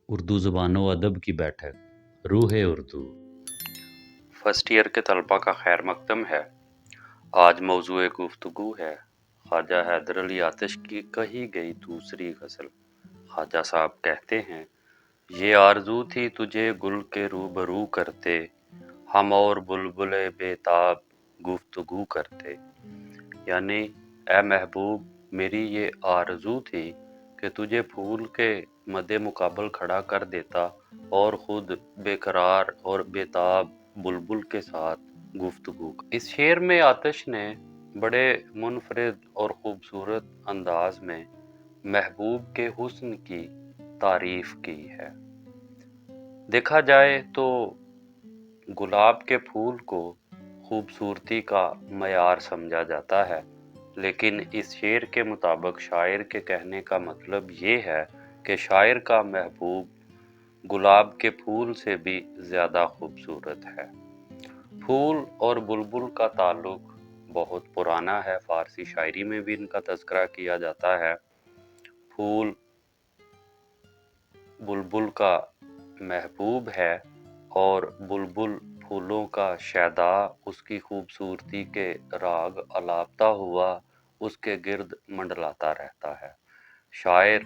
उर्दू ज़बान व अदब की बैठक रूह उर्दू। फर्स्ट ईयर के तलबा का खैर मकदम है। आज मौजूए गुफ्तगू है ख्वाजा हैदर अली आतिश की कही गई दूसरी गज़ल। ख्वाजा साहब कहते हैं, ये आरज़ू थी तुझे गुल के रूबरू करते, हम और बुलबुले बेताब गुफ्तगू करते। यानी ए महबूब, मेरी ये आरज़ू थी कि तुझे फूल के मद्दे मुकाबल खड़ा कर देता और ख़ुद बेकरार और बेताब बुलबुल के साथ गुफ्तगू। इस शेर में आतिश ने बड़े मुनफरिद और ख़ूबसूरत अंदाज में महबूब के हुस्न की तारीफ़ की है। देखा जाए तो गुलाब के फूल को खूबसूरती का मयार समझा जाता है, लेकिन इस शेर के मुताबिक शायर के कहने का मतलब ये है कि शायर का महबूब गुलाब के फूल से भी ज़्यादा खूबसूरत है। फूल और बुलबुल का ताल्लुक बहुत पुराना है, फ़ारसी शायरी में भी इनका तज़किरा किया जाता है। फूल बुलबुल का महबूब है और बुलबुल फूलों का शैदा उसकी खूबसूरती के राग अलापता हुआ उसके गिर्द मंडलाता रहता है। शायर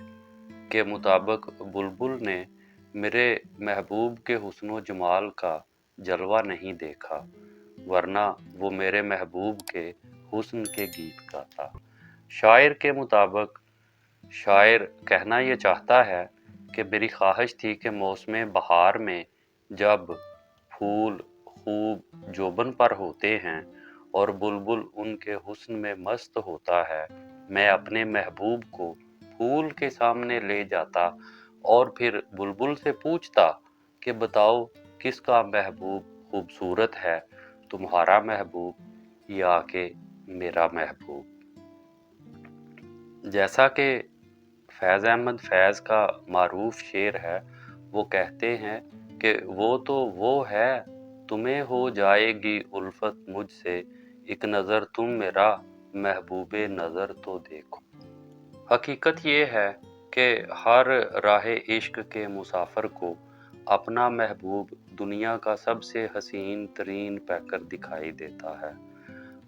के मुताबिक बुलबुल ने मेरे महबूब के हुस्न जमाल का जलवा नहीं देखा, वरना वो मेरे महबूब के हुस्न के गीत गाता। शायर के मुताबिक शायर कहना ये चाहता है कि मेरी ख्वाहिश थी कि मौसम बहार में जब फूल खूब जोबन पर होते हैं और बुलबुल उनके हुस्न में मस्त होता है, मैं अपने महबूब को फूल के सामने ले जाता और फिर बुलबुल से पूछता कि बताओ किसका महबूब खूबसूरत है, तुम्हारा महबूब या कि मेरा महबूब। जैसा कि फैज़ अहमद फैज़ का मारूफ शेर है, वो कहते हैं कि वो तो वो है, तुम्हें हो जाएगी उल्फत मुझसे, एक नज़र तुम मेरा महबूबे नज़र तो देखो। हकीकत ये है कि हर राह इश्क के मुसाफिर को अपना महबूब दुनिया का सबसे हसीन तरीन पैकर दिखाई देता है।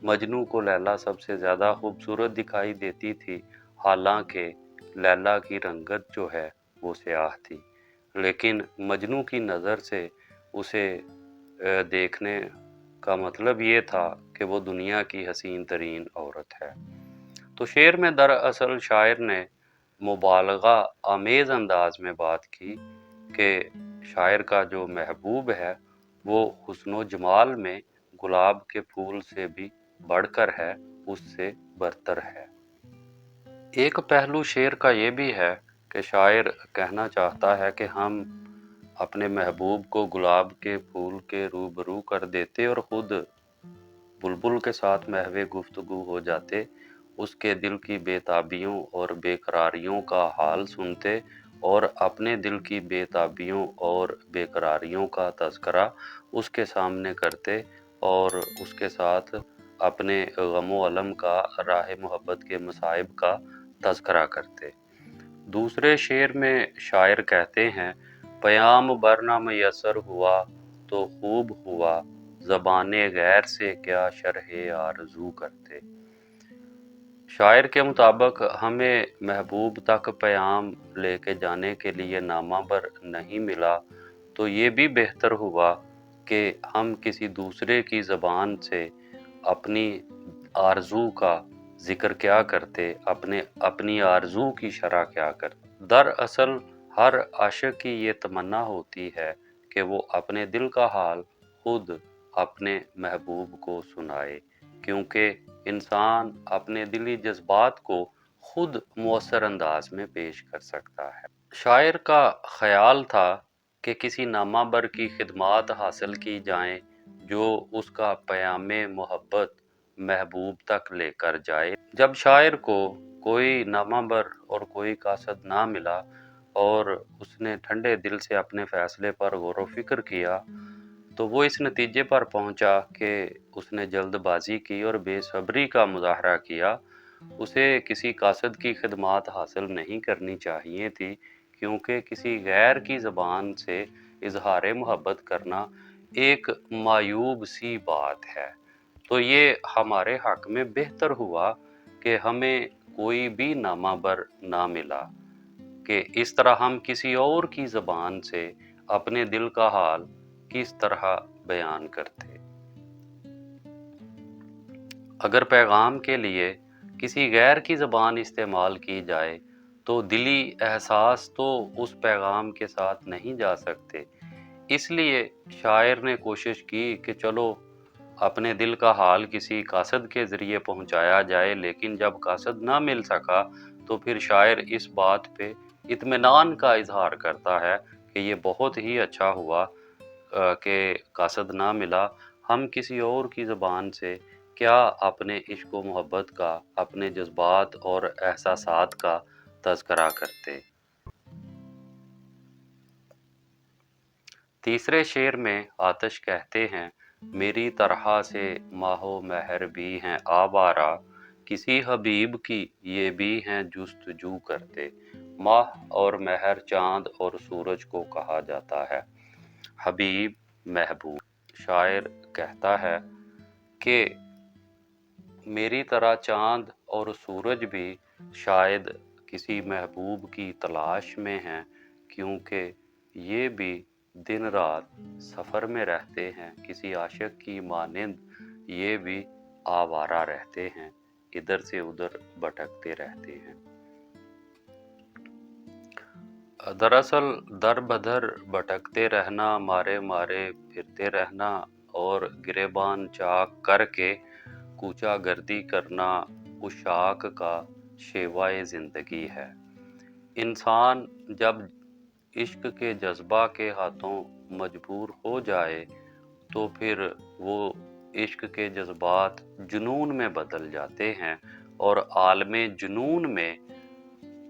मजनू को लैला सबसे ज़्यादा खूबसूरत दिखाई देती थी, हालांकि लैला की रंगत जो है वो स्याह थी, लेकिन मजनू की नज़र से उसे देखने का मतलब ये था कि वो दुनिया की हसीन तरीन औरत है। तो शेर में दरअसल शायर ने मुबालगा आमेज़ अंदाज में बात की कि शायर का जो महबूब है वो हुस्न जमाल में गुलाब के फूल से भी बढ़कर है, उससे बरतर है। एक पहलू शेर का ये भी है कि शायर कहना चाहता है कि हम अपने महबूब को गुलाब के फूल के रूबरू कर देते और ख़ुद बुलबुल के साथ महवे गुफ्तगू हो जाते, उसके दिल की बेताबियों और बेकरारियों का हाल सुनते और अपने दिल की बेताबियों और बेकरारियों का तज़किरा उसके सामने करते और उसके साथ अपने गम व अलम का, राह मोहब्बत के मसाइब का तज़किरा करते। दूसरे शेर में शायर कहते हैं, पयाम बरना मयसर हुआ तो खूब हुआ, ज़बाने गैर से क्या शरहे आरज़ू करते। शायर के मुताबिक हमें महबूब तक पैगाम लेके जाने के लिए नामावर नहीं मिला, तो ये भी बेहतर हुआ कि हम किसी दूसरे की ज़बान से अपनी आरज़ू का ज़िक्र क्या करते, अपनी आरज़ू की शरह क्या करते। दरअसल हर आशिक की ये तमन्ना होती है कि वो अपने दिल का हाल खुद अपने महबूब को सुनाए, क्योंकि इंसान अपने दिली जज्बात को खुद मुअस्सर अंदाज में पेश कर सकता है। शायर का ख्याल था कि किसी नामावर की खिदमात हासिल की जाएं जो उसका प्यामे मोहब्बत महबूब तक लेकर जाए। जब शायर को कोई नामावर और कोई कासद ना मिला और उसने ठंडे दिल से अपने फ़ैसले पर गौर व फिक्र किया, तो वो इस नतीजे पर पहुंचा कि उसने जल्दबाजी की और बेसब्री का मुजाहरा किया। उसे किसी कासद की खिदमात हासिल नहीं करनी चाहिए थी, क्योंकि किसी गैर की ज़बान से इजहार मोहब्बत करना एक मायूब सी बात है। तो ये हमारे हक में बेहतर हुआ कि हमें कोई भी नामाबर ना मिला, कि इस तरह हम किसी और की ज़बान से अपने दिल का हाल किस तरह बयान करते। अगर पैगाम के लिए किसी गैर की ज़बान इस्तेमाल की जाए तो दिली एहसास तो उस पैगाम के साथ नहीं जा सकते। इसलिए शायर ने कोशिश की कि चलो अपने दिल का हाल किसी कासद के ज़रिए पहुंचाया जाए, लेकिन जब कासद ना मिल सका तो फिर शायर इस बात पे इत्मीनान का इजहार करता है कि ये बहुत ही अच्छा हुआ कि कासद ना मिला। हम किसी और की ज़बान से क्या अपने इश्क व मोहब्बत का, अपने जज्बात और एहसासात का तज़किरा करते। तीसरे शेर में आतिश कहते हैं, मेरी तरह से माहो महर भी हैं आवारा, किसी हबीब की ये भी हैं जुस्तजू करते। माह और महर चांद और सूरज को कहा जाता है, हबीब महबूब। शायर कहता है कि मेरी तरह चांद और सूरज भी शायद किसी महबूब की तलाश में हैं, क्योंकि ये भी दिन रात सफ़र में रहते हैं। किसी आशिक की मानिंद ये भी आवारा रहते हैं, इधर से उधर भटकते रहते हैं। दरअसल दर बदर भटकते रहना, मारे मारे फिरते रहना और गिरेबान चाक करके कूचा गर्दी करना उशाक का शेवाए ज़िंदगी है। इंसान जब इश्क के जज्बा के हाथों मजबूर हो जाए तो फिर वो इश्क के जज्बात जुनून में बदल जाते हैं और आलमे जुनून में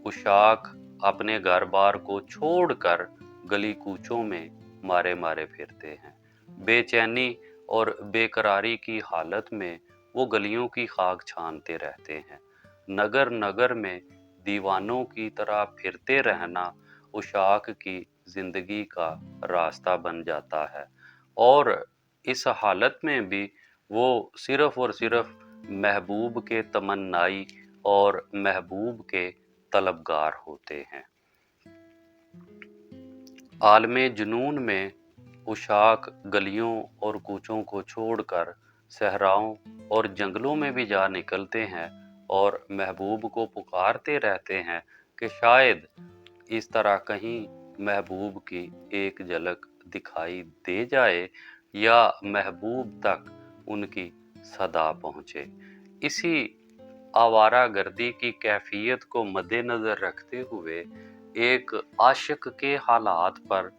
उशाक अपने घर बार को छोड़कर गली कूचों में मारे मारे फिरते हैं। बेचैनी और बेकरारी की हालत में वो गलियों की खाक छानते रहते हैं। नगर नगर में दीवानों की तरह फिरते रहना उशाक की जिंदगी का रास्ता बन जाता है, और इस हालत में भी वो सिर्फ और सिर्फ महबूब के तमन्नाई और महबूब के तलबगार होते हैं। आलमे जुनून में उशाक गलियों और कूचों को छोड़कर सहराओं और जंगलों में भी जा निकलते हैं और महबूब को पुकारते रहते हैं कि शायद इस तरह कहीं महबूब की एक झलक दिखाई दे जाए या महबूब तक उनकी सदा पहुँचे। इसी आवारागर्दी की कैफियत को मद्देनज़र रखते हुए एक आशिक के हालात पर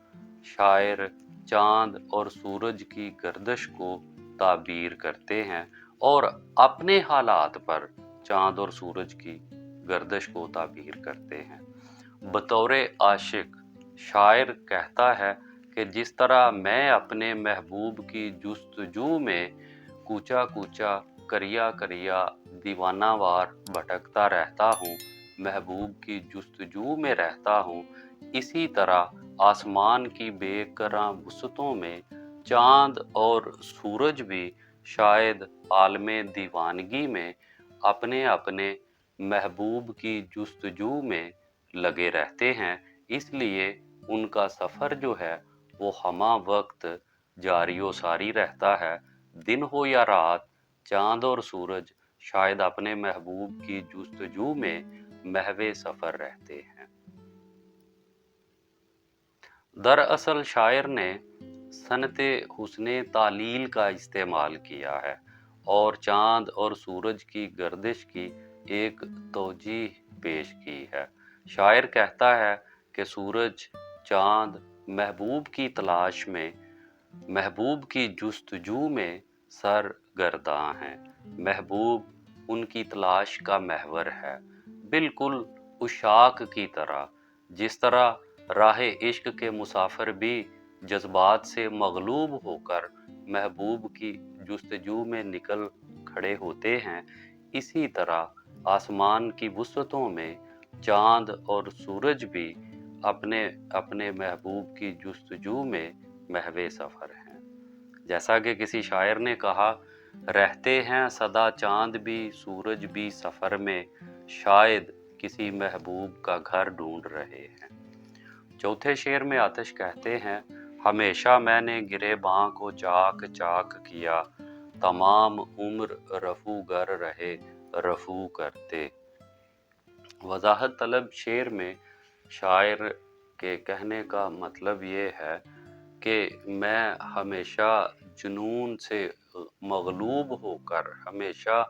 शायर चांद और सूरज की गर्दिश को ताबीर करते हैं और अपने हालात पर चांद और सूरज की गर्दिश को ताबीर करते हैं। बतौर आशिक शायर कहता है कि जिस तरह मैं अपने महबूब की जुस्तजू में कूचा कूचा करिया करिया दीवानावार भटकता रहता हूँ, महबूब की जुस्तजू में रहता हूँ, इसी तरह आसमान की बेकरां वुसतों में चांद और सूरज भी शायद आलमे दीवानगी में अपने अपने महबूब की जुस्तजू में लगे रहते हैं। इसलिए उनका सफ़र जो है वो हमा वक्त जारी व सारी रहता है। दिन हो या रात, चांद और सूरज शायद अपने महबूब की जुस्तजू में महवे सफ़र रहते हैं। दरअसल शायर ने सनते हुस्ने तालील का इस्तेमाल किया है और चांद और सूरज की गर्दिश की एक तौजीह पेश की है। शायर कहता है कि सूरज चांद महबूब की तलाश में, महबूब की जुस्तजू में सरगर्दां हैं। महबूब उनकी तलाश का महवर है, बिल्कुल उशाक की तरह। जिस तरह राहे इश्क के मुसाफिर भी जज्बात से मगलूब होकर महबूब की जुस्तजू में निकल खड़े होते हैं, इसी तरह आसमान की वुसअतों में चांद और सूरज भी अपने अपने महबूब की जुस्तजू में महवे सफ़र हैं। जैसा कि किसी शायर ने कहा, रहते हैं सदा चांद भी सूरज भी सफ़र में, शायद किसी महबूब का घर ढूंढ रहे हैं। चौथे शेर में आतिश कहते हैं, हमेशा मैंने गिरेबां को चाक चाक किया, तमाम उम्र रफू गर रहे रफू करते। वजाहत तलब शेर में शायर के कहने का मतलब ये है कि मैं हमेशा जुनून से मगलूब होकर, हमेशा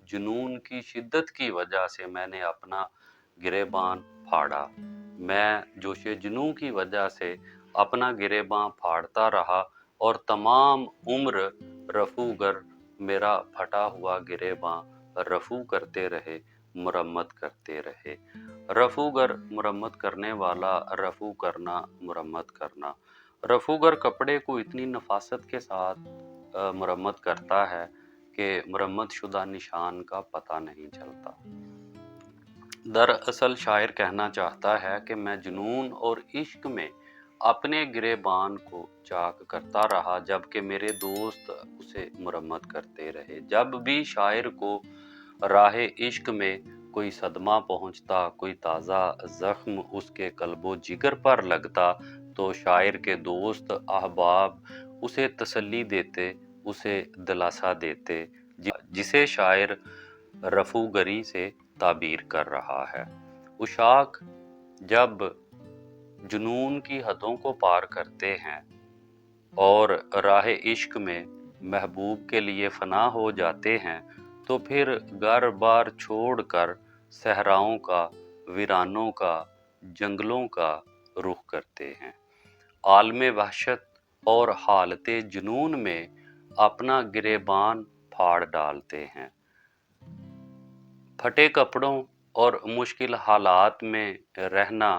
जुनून की शिद्दत की वजह से मैंने अपना गिरेबान फाड़ा। मैं जोशे जुनून की वजह से अपना गिरेबान फाड़ता रहा और तमाम उम्र रफूगर मेरा फटा हुआ गिरेबान रफू करते रहे, मुरम्मत करते रहे। रफूगर मुरम्मत करने वाला, रफू करना मुरम्मत करना। रफूगर कपड़े को इतनी नफासत के साथ मुरम्मत करता है कि मुरम्मत शुदा निशान का पता नहीं चलता। दरअसल शायर कहना चाहता है कि मैं जुनून और इश्क में अपने गिरेबान को चाक करता रहा, जबकि मेरे दोस्त उसे मुरम्मत करते रहे। जब भी शायर को राहे इश्क में कोई सदमा पहुंचता, कोई ताज़ा ज़ख्म उसके कल्बो जिगर पर लगता, तो शायर के दोस्त अहबाब उसे तसल्ली देते, उसे दिलासा देते, जिसे शायर रफूगरी से ताबीर कर रहा है। उशाक जब जुनून की हदों को पार करते हैं और राह इश्क में महबूब के लिए फना हो जाते हैं, तो फिर घर बार छोड़कर सहराओं का, वीरानों का, जंगलों का रुख करते हैं। आलमे वहशत और हालते जुनून में अपना गिरेबान फाड़ डालते हैं। फटे कपड़ों और मुश्किल हालात में रहना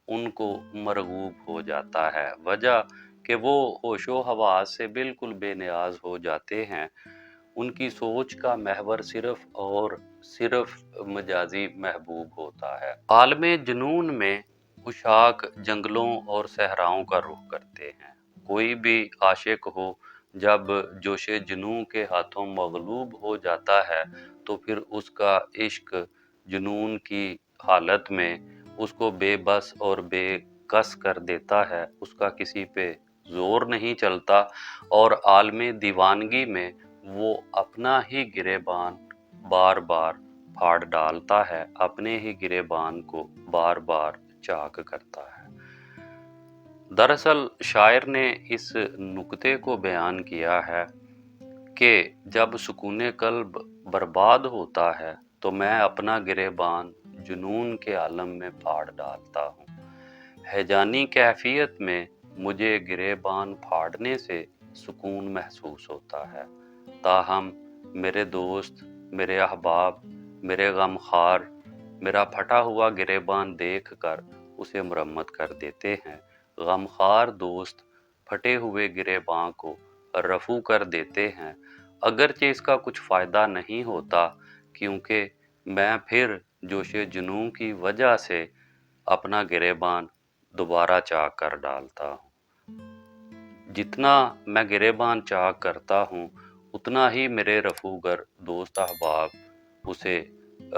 उनको मरगूब हो जाता है, वजह कि वो होशो हवास से बिल्कुल बेनियाज हो जाते हैं। उनकी सोच का महवर सिर्फ और सिर्फ मजाजी महबूब होता है। आलमे जुनून में उशाक जंगलों और सहराओं का रुख करते हैं। कोई भी आशिक हो, जब जोशे जुनून के हाथों मगलूब हो जाता है, तो फिर उसका इश्क जुनून की हालत में उसको बेबस और बेकस कर देता है। उसका किसी पे जोर नहीं चलता और आलमे दीवानगी में वो अपना ही गिरेबान बार बार फाड़ डालता है, अपने ही गिरेबान को बार बार चाक करता है। दरअसल शायर ने इस नुक्ते को बयान किया है कि जब सुकून कल्ब बर्बाद होता है, तो मैं अपना गिरेबान जुनून के आलम में फाड़ डालता हूँ। हैजानी कैफियत में मुझे गिरेबान फाड़ने से सुकून महसूस होता है, ताहम मेरे दोस्त, मेरे अहबाब, मेरे गमखार मेरा फटा हुआ गिरेबान देख कर उसे मुरम्मत कर देते हैं। गमखार दोस्त फटे हुए गिरेबान को रफू कर देते हैं, अगरचे इसका कुछ फ़ायदा नहीं होता, क्योंकि मैं फिर जोशे जुनून की वजह से अपना गिरेबान दोबारा चाक कर डालता हूँ। जितना मैं गिरेबान चाक करता हूँ, उतना ही मेरे रफूगर दोस्त अहबाब उसे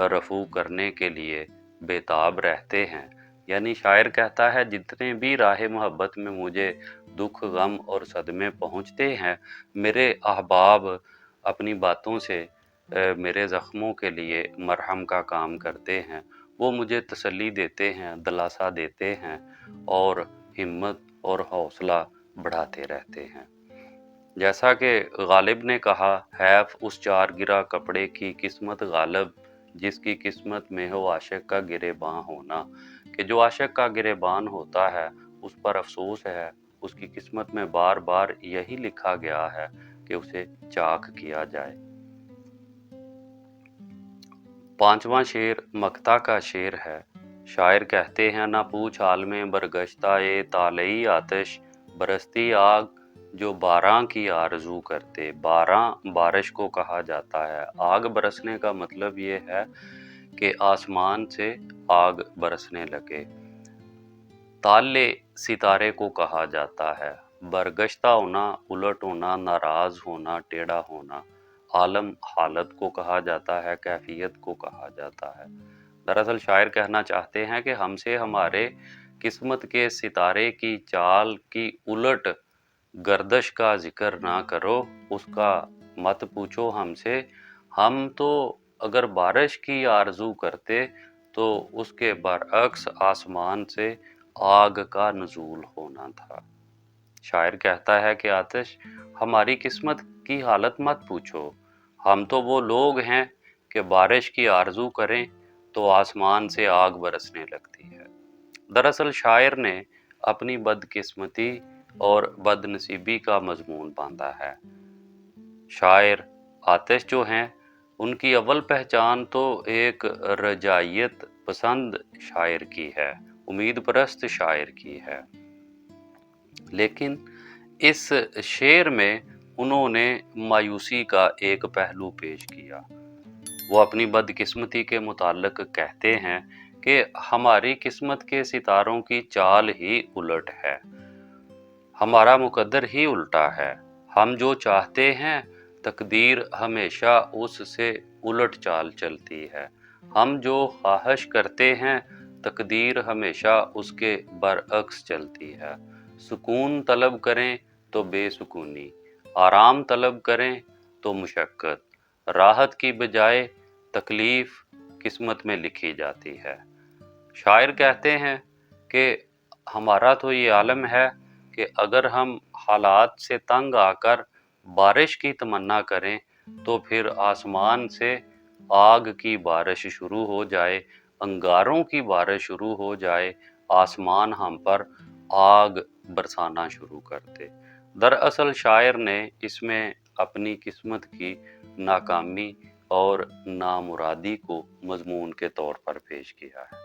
रफू करने के लिए बेताब रहते हैं। यानी शायर कहता है, जितने भी राह मोहब्बत में मुझे दुख, गम और सदमे पहुँचते हैं, मेरे अहबाब अपनी बातों से मेरे ज़ख्मों के लिए मरहम का काम करते हैं। वो मुझे तसल्ली देते हैं, दिलासा देते हैं और हिम्मत और हौसला बढ़ाते रहते हैं। जैसा कि गालिब ने कहा, हैफ उस चार गिरा कपड़े की किस्मत गालिब, जिसकी किस्मत में हो आशिक का गिरेबान होना। कि जो आशिक का गिरेबान होता है, उस पर अफसोस है, उसकी किस्मत में बार बार यही लिखा गया है कि उसे चाक किया जाए। पांचवा शेर मक्ता का शेर है। शायर कहते हैं, ना पूछ आलमे बरगश्ता ए तालई आतिश, बरसती आग जो बारां की आरजू करते। बारां बारिश को कहा जाता है। आग बरसने का मतलब ये है कि आसमान से आग बरसने लगे। ताले सितारे को कहा जाता है। बरगश्ता होना, उलट होना, नाराज होना, टेढ़ा होना। आलम हालत को कहा जाता है, कैफियत को कहा जाता है। दरअसल शायर कहना चाहते हैं कि हमसे हमारे किस्मत के सितारे की चाल की उलट गर्दश का जिक्र ना करो, उसका मत पूछो हमसे। हम तो अगर बारिश की आरजू करते तो उसके बरअक्स आसमान से आग का नुज़ूल होना था। शायर कहता है कि आतिश, हमारी किस्मत की हालत मत पूछो, हम तो वो लोग हैं कि बारिश की आरजू करें तो आसमान से आग बरसने लगती है। दरअसल शायर ने अपनी बदकिस्मती और बदनसीबी का मजमून बांधा है। शायर आतिश जो हैं उनकी अव्वल पहचान तो एक रजाइयत पसंद शायर की है, उम्मीद परस्त शायर की है। लेकिन इस शेर में उन्होंने मायूसी का एक पहलू पेश किया। वो अपनी बदकिस्मती के मुताल्लिक कहते हैं कि हमारी किस्मत के सितारों की चाल ही उलट है, हमारा मुकद्दर ही उल्टा है। हम जो चाहते हैं तकदीर हमेशा उससे उलट चाल चलती है। हम जो ख्वाहिश करते हैं तकदीर हमेशा उसके बरअक्स चलती है। सुकून तलब करें तो बेसुकूनी, आराम तलब करें तो मुशक्क़त, राहत की बजाय तकलीफ किस्मत में लिखी जाती है। शायर कहते हैं कि हमारा तो ये आलम है कि अगर हम हालात से तंग आकर बारिश की तमन्ना करें तो फिर आसमान से आग की बारिश शुरू हो जाए, अंगारों की बारिश शुरू हो जाए, आसमान हम पर आग बरसाना शुरू कर दे। दरअसल शायर ने इसमें अपनी किस्मत की नाकामी और नामुरादी को मजमून के तौर पर पेश किया है।